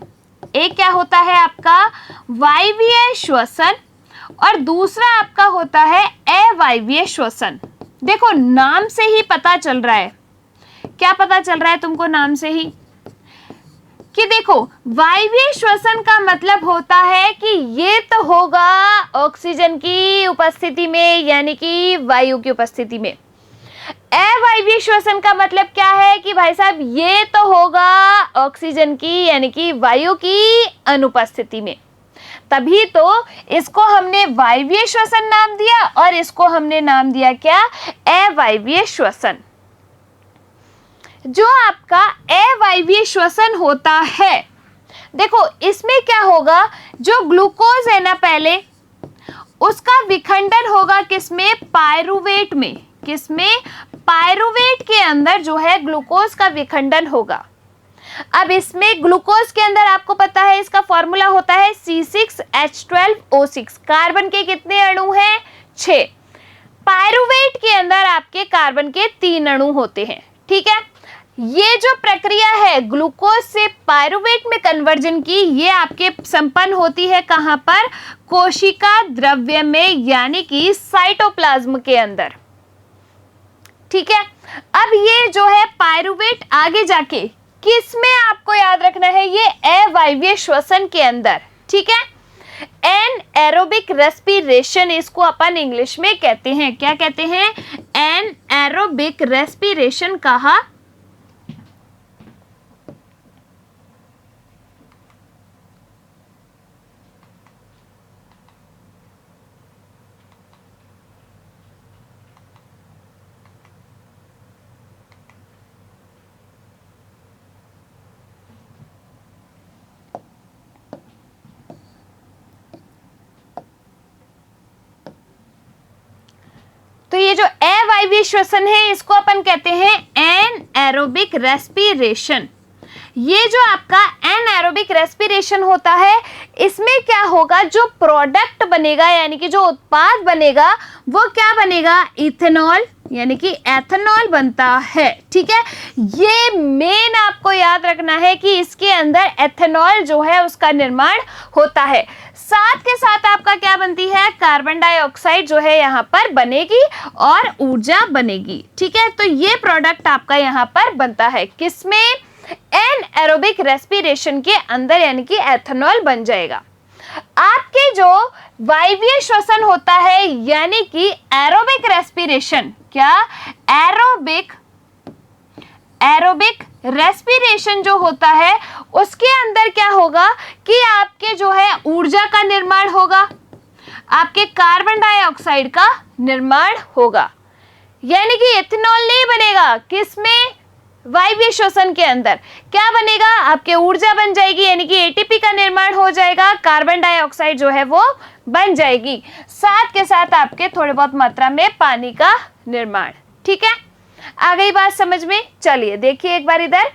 एक क्या होता है आपका? वायवीय श्वसन। और दूसरा आपका होता है अवायवीय श्वसन। देखो नाम से ही पता चल रहा है। क्या पता चल रहा है तुमको नाम से ही? कि देखो वायवीय श्वसन का मतलब होता है कि ये तो होगा ऑक्सीजन की उपस्थिति में यानी कि वायु की उपस्थिति में। अवायवीय श्वसन का मतलब क्या है? कि भाई साहब ये तो होगा ऑक्सीजन की यानी कि वायु की अनुपस्थिति में। तभी तो इसको हमने वायवीय श्वसन नाम दिया और इसको हमने नाम दिया क्या? अवायवीय श्वसन। जो आपका अवायवीय श्वसन होता है, देखो इसमें क्या होगा? जो ग्लूकोज है ना पहले, उसका विखंडन होगा किसमें? पायरुवेट में। किसमें? पायरुवेट के अंदर जो है ग्लूकोज का विखंडन होगा। अब इसमें ग्लूकोज के अंदर आपको पता है इसका फॉर्मूला होता है C6H12O6। कार्बन के कितने अणु हैं? 6। पायरुवेट के अंदर आपके कार्बन के 3 अणु होते हैं। ठीक है। ये जो प्रक्रिया है ग्लूकोज से पायरुवेट में कन्वर्जन की, ये आपके संपन्न होती है कहां पर? कोशिका द्रव्य में यानी कि साइटोप्लाज्म के अंदर। ठीक है। अब ये जो है पायरुवेट आगे जाके किसमें आपको याद रखना है? ये अवायवीय श्वसन के अंदर। ठीक है। एनएरोबिक रेस्पिरेशन इसको अपन इंग्लिश में कहते हैं। क्या कहते हैं? एनएरोबिक रेस्पिरेशन कहा। तो ये जो अवायवीय श्वसन है इसको अपन कहते हैं एनएरोबिक रेस्पिरेशन। ये जो आपका एनएरोबिक रेस्पिरेशन होता है, इसमें क्या होगा? जो प्रोडक्ट बनेगा यानी कि जो उत्पाद बनेगा वो क्या बनेगा? इथेनॉल यानी कि एथेनॉल बनता है। ठीक है। ये मेन आपको याद रखना है कि इसके अंदर एथेनॉल जो है उसका निर्माण होता है। साथ के साथ आपका क्या बनती है? कार्बन डाइऑक्साइड जो है यहाँ पर बनेगी और ऊर्जा बनेगी। ठीक है। तो ये प्रोडक्ट आपका यहाँ पर बनता है। किसमें? एनएरोबिक रेस्पिरेशन के अंदर यानी कि एथेनॉल बन जाएगा। आपके जो वायवीय श्वसन होता है यानी कि एरोबिक रेस्पिरेशन, क्या एरोबिक रेस्पिरेशन जो होता है उसके अंदर क्या होगा कि आपके जो है ऊर्जा का निर्माण होगा, आपके कार्बन डाइऑक्साइड का निर्माण होगा, यानी कि एथेनॉल नहीं बनेगा। किसमें? वायवीय श्वसन के अंदर क्या बनेगा? आपके ऊर्जा बन जाएगी, यानी कि एटीपी का निर्माण हो जाएगा, कार्बन डाइऑक्साइड जो है वो बन जाएगी, साथ के साथ आपके थोड़े बहुत मात्रा में पानी का निर्माण। ठीक है, आ गई बात समझ में? चलिए देखिए एक बार इधर।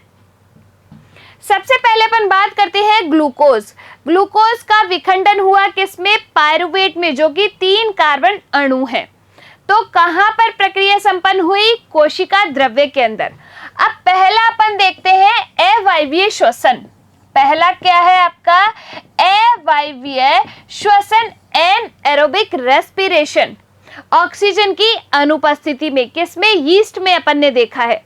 सबसे पहले अपन बात करते हैं ग्लूकोज। ग्लूकोज का विखंडन हुआ किसमें? पायरुवेट में, जो कि 3 कार्बन अणु है। तो कहां पर प्रक्रिया संपन्न हुई? कोशिका द्रव्य के अंदर। अब पहला अपन देखते हैं अवायवीय श्वसन। पहला क्या है आपका? अवायवीय श्वसन, एनएरोबिक रेस्पिरेशन, ऑक्सीजन की अनुपस्थिति में। किसमें? यीस्ट में अपन ने देखा है।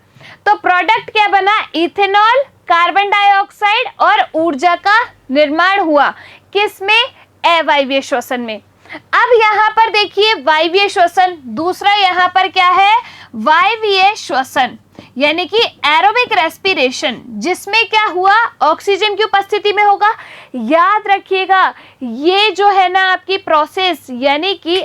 तो प्रोडक्ट क्या बना? इथेनॉल, कार्बन डाइऑक्साइड और ऊर्जा का निर्माण हुआ। किसमें? अवायवीय श्वसन में। अब यहाँ पर देखिए वायवीय श्वसन, दूसरा यहाँ पर क्या है? वायवीय श्वसन यानी कि एरोबिक रेस्पिरेशन, जिसमें क्या हुआ? ऑक्सीजन की उपस्थिति में होगा। याद रखिएगा ये जो है ना आपकी प्रोसेस, यानी कि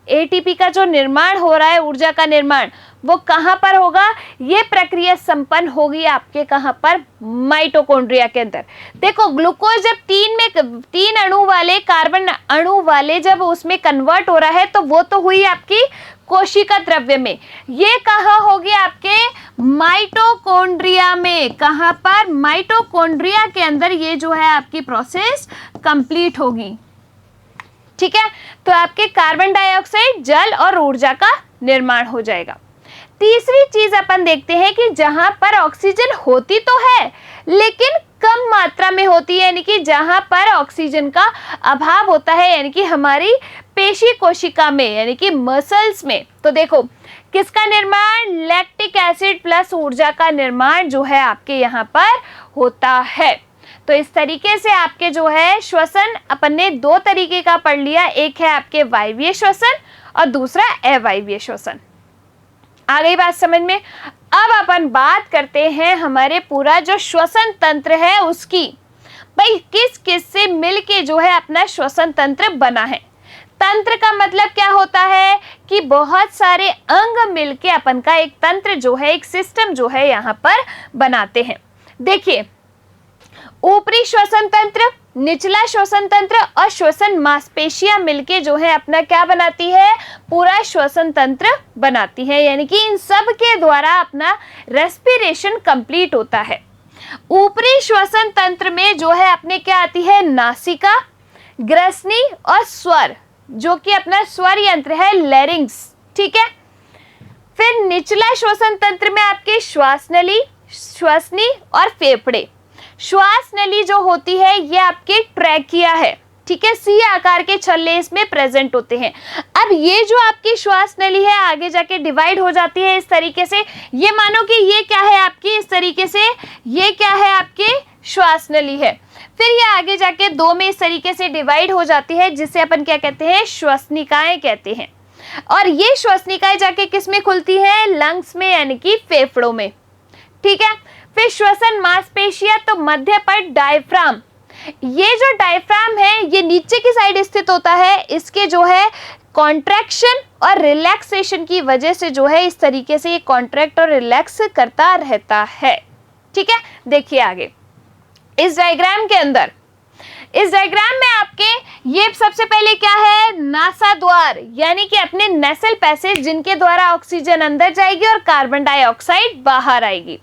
एटीपी का जो निर्माण हो रहा है, ऊर्जा का निर्माण, वो कहां पर होगा? ये प्रक्रिया संपन्न होगी आपके कहां पर? माइटोकॉन्ड्रिया के अंदर। देखो ग्लूकोज जब 3 अणु वाले, कार्बन अणु वाले जब उसमें कन्वर्ट हो रहा है तो वो तो हुई आपकी कोशिका द्रव्य में। ये कहां होगी? आपके माइटोकॉन्ड्रिया में। कहां पर? माइटोकॉन्ड्रिया के अंदर ये जो है आपकी प्रोसेस कंप्लीट होगी। ठीक है, तो आपके कार्बन डाइऑक्साइड, जल और ऊर्जा का निर्माण हो जाएगा। तीसरी चीज अपन देखते हैं कि जहां पर ऑक्सीजन होती तो है लेकिन कम मात्रा में होती है, यानी कि जहां पर ऑक्सीजन का अभाव होता है, यानी कि हमारी पेशी कोशिका में, यानी कि मसल्स में। तो देखो किसका निर्माण? लैक्टिक एसिड प्लस ऊर्जा का निर्माण जो है आपके यहाँ पर होता है। तो इस तरीके से आपके जो है श्वसन अपन ने 2 तरीके का पढ़ लिया। एक है आपके वायवीय श्वसन और दूसरा अवायवीय श्वसन। आ गई बात समझ में? अब अपन बात करते हैं हमारे पूरा जो श्वसन तंत्र है उसकी। भाई किस किस से मिलके जो है अपना श्वसन तंत्र बना है? तंत्र का मतलब क्या होता है कि बहुत सारे अंग मिलके अपन का एक तंत्र जो है, एक सिस्टम जो है यहाँ पर बनाते हैं। देखिए ऊपरी श्वसन तंत्र, निचला श्वसन तंत्र और श्वसन मांसपेशियां मिलके जो है अपना क्या बनाती है? पूरा श्वसन तंत्र बनाती है, यानी कि इन सब के द्वारा अपना रेस्पिरेशन कंप्लीट होता है। ऊपरी श्वसन तंत्र में जो है अपने क्या आती है? नासिका, ग्रसनी और स्वर, जो कि अपना स्वर यंत्र है लैरिंग्स। ठीक है, फिर निचला श्वसन तंत्र में आपके श्वास नली, श्वसनी और फेफड़े। श्वास नली जो होती है ये आपके ट्रैकिया है। ठीक है, सी आकार के छल्ले इसमें प्रेजेंट होते हैं। अब ये जो आपकी श्वास नली है आगे जाके डिवाइड हो जाती है इस तरीके से। ये मानो कि ये क्या है आपकी? इस तरीके से ये क्या है आपके? श्वास नली है। फिर ये आगे जाके 2 में इस तरीके से डिवाइड हो जाती है, जिसे अपन क्या कहते हैं? श्वसनिकाएं कहते हैं। और ये श्वसनिकाएं जाके किस में खुलती है? लंग्स में, यानी कि फेफड़ों में। ठीक है, फिर श्वसन मांसपेशियां, तो मध्य पर डायफ्राम। ये जो डायफ्राम है ये नीचे की साइड स्थित होता है। इसके जो है कॉन्ट्रैक्शन और रिलैक्सेशन की वजह से जो है इस तरीके से ये कॉन्ट्रैक्ट और रिलैक्स करता रहता है। ठीक है, देखिए आगे इस डायग्राम के अंदर, इस डायग्राम में आपके ये सबसे पहले क्या है? नासा द्वार, यानी कि अपने नेसल पैसेज, जिनके द्वारा ऑक्सीजन अंदर जाएगी और कार्बन डाइऑक्साइड बाहर आएगी।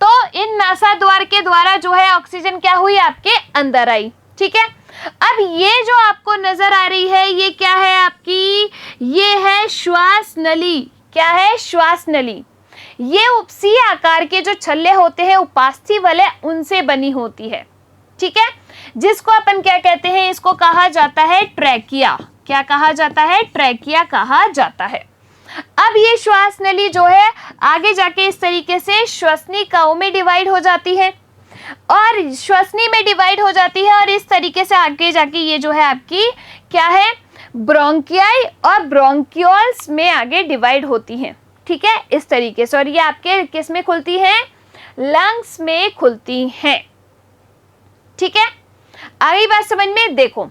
तो इन नासा द्वार के द्वारा जो है ऑक्सीजन क्या हुई? आपके अंदर आई। ठीक है, अब ये जो आपको नजर आ रही है ये क्या है आपकी? ये है श्वास नली। क्या है? श्वास नली। ये उपसी आकार के जो छल्ले होते हैं उपास्थि वाले, उनसे बनी होती है। ठीक है, जिसको अपन क्या कहते हैं? इसको कहा जाता है ट्रैकिया। क्या कहा जाता है? ट्रैकिया कहा जाता है। अब ये श्वास नली जो है आगे जाके इस तरीके से श्वसनिकाओं में डिवाइड हो जाती है। और श्वसनी में डिवाइड हो जाती है और इस तरीके से आगे जाके ये जो है आपकी क्या है, ब्रोंकियाई और ब्रोंक्यूल्स में आगे डिवाइड होती हैं। ठीक है, इस तरीके से। और ये आपके किस में खुलती हैं, लंग्स में खुलती हैं। ठीक है, आगे बात समझ में देखो।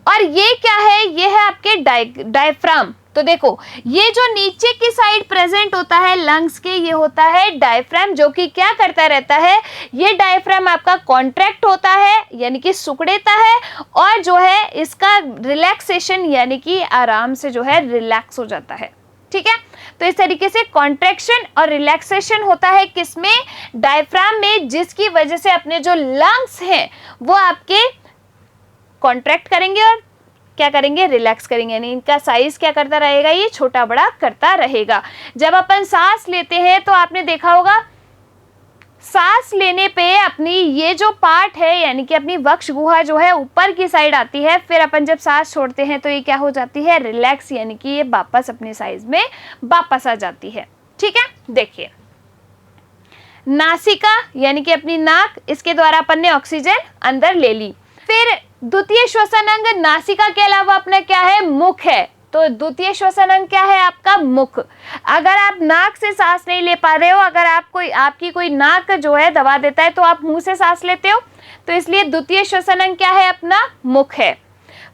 और ये क्या है, ये है आपके डायफ्राम। तो देखो ये जो नीचे की साइड प्रेजेंट होता है लंग्स के, ये होता है डायफ्राम, जो कि क्या करता रहता है, ये डायफ्राम आपका कॉन्ट्रैक्ट होता है यानी कि सिकुड़ता है, और जो है इसका रिलैक्सेशन यानी कि आराम से जो है रिलैक्स हो जाता है। ठीक है, तो इस तरीके से कॉन्ट्रैक्शन और रिलैक्सेशन होता है किसमें, डायफ्राम में, जिसकी वजह से अपने जो लंग्स हैं वो आपके कॉन्ट्रैक्ट करेंगे और क्या करेंगे, रिलैक्स करेंगे, यानी इनका साइज क्या करता रहेगा, ये छोटा बड़ा करता रहेगा। जब अपन सांस लेते हैं तो आपने देखा होगा सांस लेने पे अपनी ये जो पार्ट है यानी कि अपनी वक्ष गुहा जो है ऊपर की साइड आती है, फिर अपन जब सांस छोड़ते हैं तो ये क्या हो जाती है, रिलैक्स, यानी कि ये वापस अपने साइज में वापस आ जाती है। ठीक है, देखिए नासिका यानी कि अपनी नाक, इसके द्वारा अपन ने ऑक्सीजन अंदर ले ली। फिर द्वितीय श्वसन अंग नासिका के अलावा अपना क्या है, मुख है। तो द्वितीय श्वसन अंग क्या है आपका, मुख। अगर आप नाक से सांस नहीं ले पा रहे हो, अगर आपकी कोई नाक जो है दबा देता है तो आप मुंह से सांस लेते हो, तो इसलिए द्वितीय श्वसन अंग क्या है अपना, मुख है।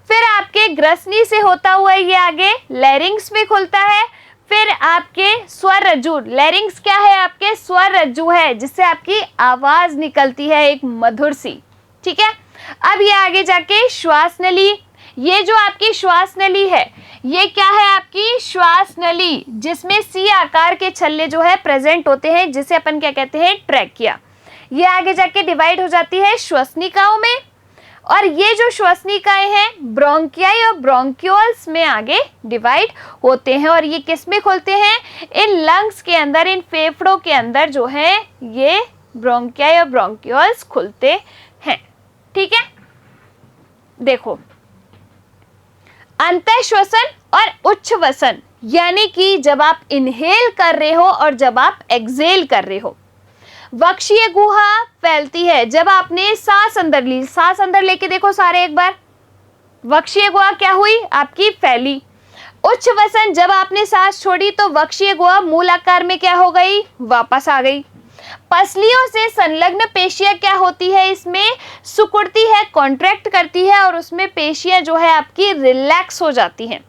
फिर आपके ग्रसनी से होता हुआ ये आगे लैरिंग्स में खुलता है। फिर आपके स्वर रज्जु, लैरिंग्स क्या है आपके, स्वर रज्जु है, जिससे आपकी आवाज निकलती है एक मधुर सी। ठीक है, अब ये आगे जाके श्वास नली, ये जो आपकी श्वास नली है ये क्या है आपकी श्वास नली, जिसमें सी आकार के छल्ले जो है प्रेजेंट होते हैं, जिसे अपन क्या कहते हैं, ट्रैकिया। ये आगे जाके डिवाइड हो जाती है श्वसनिकाओं में, और ये जो श्वसनिकाएं हैं ब्रोंकियाई और ब्रोंक्यूल्स में आगे डिवाइड होते हैं। और ये किस में खुलते हैं, इन लंग्स के अंदर, इन फेफड़ों के अंदर जो है ये ब्रोंकियाई और ब्रोंक्यूल्स खुलते हैं। ठीक है, देखो अंतः श्वसन और उच्छ्वसन, यानी कि जब आप इनहेल कर रहे हो और जब आप एक्सहेल कर रहे हो। वक्षीय गुहा फैलती है जब आपने सांस अंदर ली, सांस अंदर लेके देखो सारे एक बार, वक्षीय गुहा क्या हुई आपकी, फैली। उच्छ्वसन जब आपने सांस छोड़ी तो वक्षीय गुहा मूल आकार में क्या हो गई, वापस आ गई। पसलियों से संलग्न पेशियां क्या होती है, इसमें सिकुड़ती है, कॉन्ट्रैक्ट करती है, और उसमें पेशियां जो है आपकी रिलैक्स हो जाती हैं।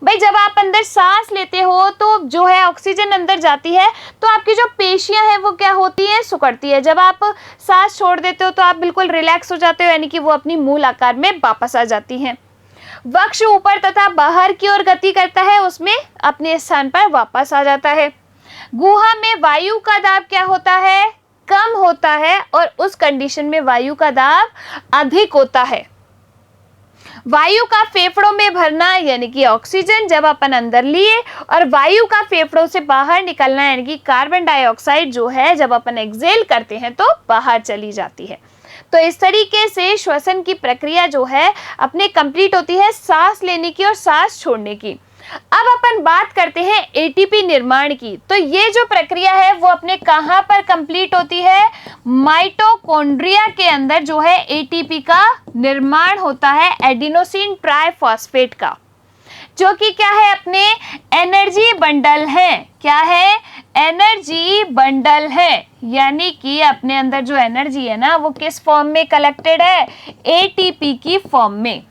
भाई जब आप अंदर सांस लेते हो तो जो है ऑक्सीजन अंदर जाती है, तो आपकी जो पेशियां हैं वो क्या होती है, सिकुड़ती है। जब आप सांस छोड़ देते हो तो आप बिल्कुल रिलैक्स हो जाते हो, यानी कि वो अपनी मूल आकार में वापस आ जाती हैं। वक्ष ऊपर तथा बाहर की ओर गति करता है, उसमें अपने स्थान पर वापस आ जाता है। गुहा में वायु का दाब क्या होता है, कम होता है, और उस कंडीशन में वायु का दाब अधिक होता है। वायु का फेफड़ों में भरना यानी कि ऑक्सीजन जब अपन अंदर लिए, और वायु का फेफड़ों से बाहर निकलना यानी कि कार्बन डाइऑक्साइड जो है जब अपन एक्सहेल करते हैं तो बाहर चली जाती है। तो इस तरीके से श्वसन की प्रक्रिया जो है अपने कंप्लीट होती है सांस लेने की और सांस छोड़ने की। अब अपन बात करते हैं एटीपी निर्माण की। तो ये जो प्रक्रिया है वो अपने कहां पर कंप्लीट होती है, माइटोकॉन्ड्रिया के अंदर जो है एटीपी का निर्माण होता है, एडिनोसिन ट्राइफॉस्फेट का, जो कि क्या है अपने एनर्जी बंडल है। क्या है, एनर्जी बंडल है, यानी कि अपने अंदर जो एनर्जी है ना वो किस फॉर्म में कलेक्टेड है, एटीपी की फॉर्म में।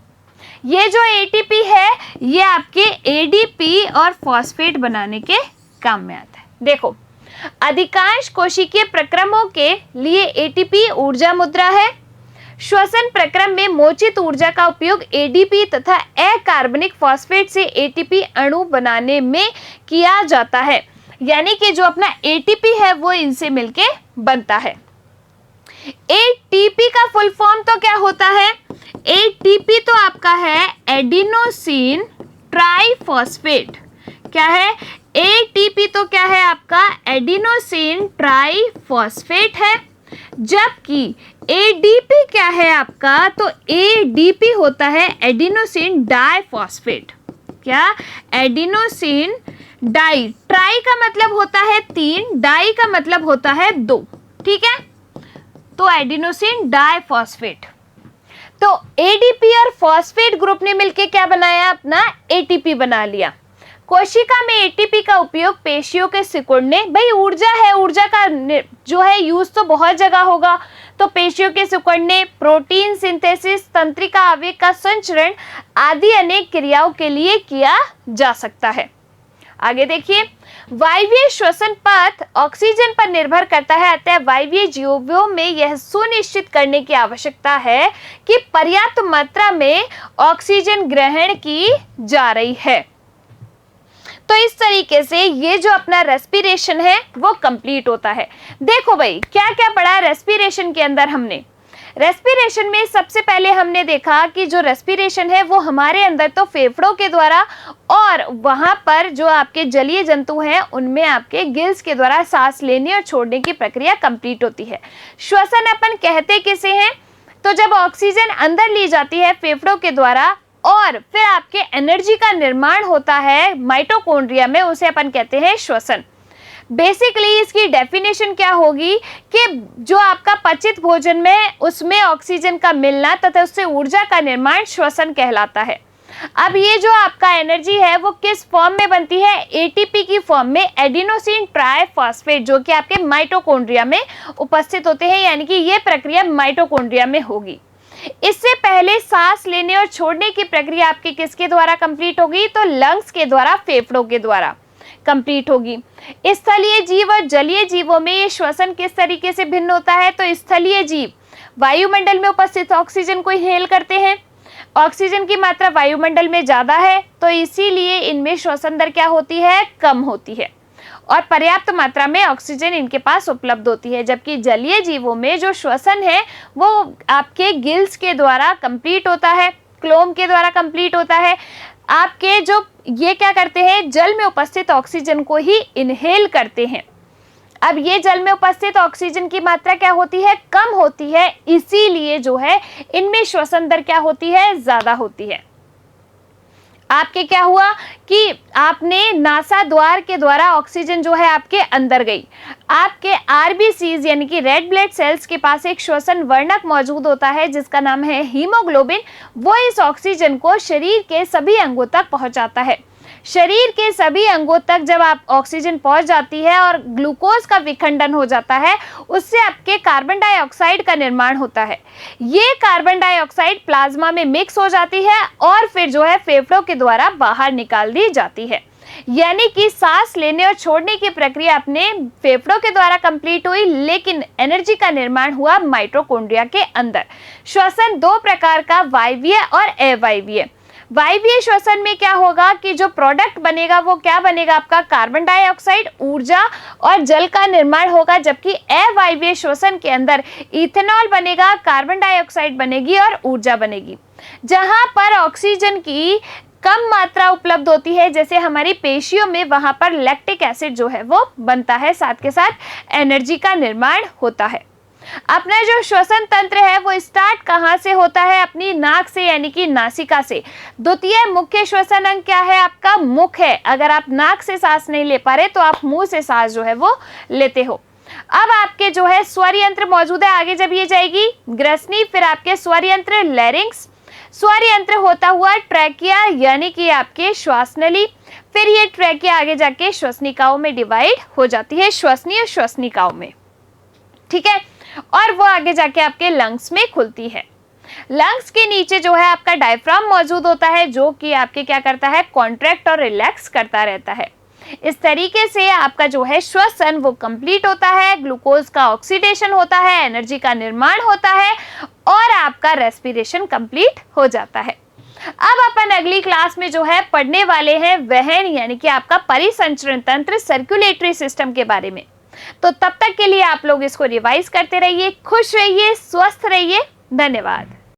ये जो एटीपी है ये आपके एडीपी और फॉस्फेट बनाने के काम में आता है। देखो अधिकांश कोशिकीय प्रक्रमों के लिए एटीपी ऊर्जा मुद्रा है। श्वसन प्रक्रम में मोचित ऊर्जा का उपयोग एडीपी तथा अकार्बनिक फॉस्फेट से एटीपी अणु बनाने में किया जाता है, यानी कि जो अपना एटीपी है वो इनसे मिलके बनता है। एटीपी का फुल फॉर्म तो क्या होता है, एटीपी तो आपका है एडिनोसिन ट्राइफॉस्फेट। क्या है, एटीपी तो क्या है आपका एडिनोसिन ट्राइफॉस्फेट है, जबकि एडीपी क्या है आपका, तो एडीपी होता है एडिनोसिन डाइफॉस्फेट। क्या, एडिनोसिन डाई, ट्राई का मतलब होता है 3, डाई का मतलब होता है 2। ठीक है, तो एडिनोसिन डाइफॉस्फेट। तो एडीपी और फॉस्फेट ग्रुप ने मिलकर क्या बनाया, अपना एटीपी बना लिया। कोशिका में एटीपी का उपयोग पेशियों के सिकुड़ने, भाई ऊर्जा है, ऊर्जा का जो है यूज तो बहुत जगह होगा, तो पेशियों के सिकुड़ने, प्रोटीन सिंथेसिस, तंत्रिका आवेग का संचरण आदि अनेक क्रियाओं के लिए किया जा सकता है। आगे देखिए, वायवीय श्वसन पथ ऑक्सीजन पर निर्भर करता है, अतः वायवीय जीवों में यह सुनिश्चित करने की आवश्यकता है कि पर्याप्त मात्रा में ऑक्सीजन ग्रहण की जा रही है। तो इस तरीके से ये जो अपना रेस्पिरेशन है वो कंप्लीट होता है। देखो भाई क्या क्या पढ़ा है रेस्पिरेशन के अंदर हमने। रेस्पिरेशन में सबसे पहले हमने देखा कि जो रेस्पिरेशन है वो हमारे अंदर तो फेफड़ों के द्वारा, और वहां पर जो आपके जलीय जंतु हैं उनमें आपके गिल्स के द्वारा सांस लेने और छोड़ने की प्रक्रिया कंप्लीट होती है। श्वसन अपन कहते किसे हैं, तो जब ऑक्सीजन अंदर ली जाती है फेफड़ों के द्वारा और फिर आपके एनर्जी का निर्माण होता है माइटोकॉन्ड्रिया में, उसे अपन कहते हैं श्वसन। बेसिकली इसकी डेफिनेशन क्या होगी कि जो आपका पचित भोजन में उसमें ऑक्सीजन का मिलना तथा उससे ऊर्जा का निर्माण श्वसन कहलाता है। अब ये जो आपका एनर्जी है वो किस फॉर्म में बनती है, एटीपी की फॉर्म में, एडिनोसिन ट्राइफॉस्फेट, जो कि आपके माइटोकॉन्ड्रिया में उपस्थित होते हैं, यानी कि ये प्रक्रिया माइटोकॉन्ड्रिया में होगी। इससे पहले सांस लेने और छोड़ने की प्रक्रिया आपके किसके द्वारा कंप्लीट होगी, तो लंग्स के द्वारा, फेफड़ों के द्वारा कंप्लीट होगी। स्थलीय जीव और जलीय जीवों में ये श्वसन किस तरीके से भिन्न होता है, तो स्थलीय जीव वायुमंडल में उपस्थित ऑक्सीजन को इनहेल करते हैं, ऑक्सीजन की मात्रा वायुमंडल में ज्यादा है तो इसीलिए इनमें श्वसन दर क्या होती है, कम होती है और पर्याप्त मात्रा में ऑक्सीजन इनके पास उपलब्ध होती है। जबकि जलीय जीवों में जो श्वसन है वो आपके गिल्स के द्वारा कंप्लीट होता है, क्लोम के द्वारा कंप्लीट होता है। आपके जो ये क्या करते हैं, जल में उपस्थित ऑक्सीजन को ही इनहेल करते हैं। अब ये जल में उपस्थित ऑक्सीजन की मात्रा क्या होती है, कम होती है, इसीलिए जो है इनमें श्वसन दर क्या होती है, ज्यादा होती है। आपके क्या हुआ कि आपने नासा द्वार के द्वारा ऑक्सीजन जो है आपके अंदर गई, आपके आरबीसीज यानी कि रेड ब्लड सेल्स के पास एक श्वसन वर्णक मौजूद होता है जिसका नाम है हीमोग्लोबिन। वो इस ऑक्सीजन को शरीर के सभी अंगों तक पहुंचाता है। शरीर के सभी अंगों तक जब आप ऑक्सीजन पहुंच जाती है और ग्लूकोज का विखंडन हो जाता है, उससे आपके कार्बन डाइऑक्साइड का निर्माण होता है। ये कार्बन डाइऑक्साइड प्लाज्मा में मिक्स हो जाती है और फिर जो है फेफड़ों के द्वारा बाहर निकाल दी जाती है। यानी कि सांस लेने और छोड़ने की प्रक्रिया अपने फेफड़ों के द्वारा कंप्लीट हुई, लेकिन एनर्जी का निर्माण हुआ माइटोकॉन्ड्रिया के अंदर। श्वसन दो प्रकार का, वायवीय और अवायवीय। वायवीय श्वसन में क्या होगा कि जो प्रोडक्ट बनेगा वो क्या बनेगा, आपका कार्बन डाइऑक्साइड, ऊर्जा और जल का निर्माण होगा। जबकि अवायवीय श्वसन के अंदर इथेनॉल बनेगा, कार्बन डाइऑक्साइड बनेगी और ऊर्जा बनेगी। जहां पर ऑक्सीजन की कम मात्रा उपलब्ध होती है जैसे हमारी पेशियों में, वहां पर लैक्टिक एसिड जो है वो बनता है, साथ के साथ एनर्जी का निर्माण होता है। अपना जो श्वसन तंत्र है वो स्टार्ट कहाँ से होता है, अपनी नाक से यानी कि नासिका से। द्वितीय मुख्य श्वसन अंग क्या है, आपका मुख है। अगर आप नाक से सांस नहीं ले पा रहे तो आप मुंह से सांस जो है वो लेते हो। अब आपके जो है स्वर यंत्र मौजूद है, आगे जब ये जाएगी ग्रसनी, फिर आपके स्वर यंत्र लैरिंक्स, स्वर यंत्र होता हुआ ट्रैकिया यानी कि आपके श्वास नली, फिर ये ट्रैकिया आगे जाके श्वसनिकाओं में डिवाइड हो जाती है, श्वसनीय श्वसनिकाओं में, ठीक है, और वो आगे जाके आपके लंग्स में खुलती है। लंग्स के नीचे जो है आपका डायफ्राम मौजूद होता है जो कि आपके क्या करता है, कॉन्ट्रैक्ट और रिलैक्स करता रहता है। इस तरीके से आपका जो है श्वसन वो कंप्लीट होता है, ग्लूकोज का ऑक्सीडेशन होता है, एनर्जी का निर्माण होता है और आपका रेस्पिरेशन कंप्लीट हो जाता है। अब अपन अगली क्लास में जो है पढ़ने वाले हैं वहन यानी कि आपका परिसंचरण तंत्र, सर्कुलेटरी सिस्टम के बारे में। तो तब तक के लिए आप लोग इसको रिवाइज करते रहिए, खुश रहिए, स्वस्थ रहिए। धन्यवाद।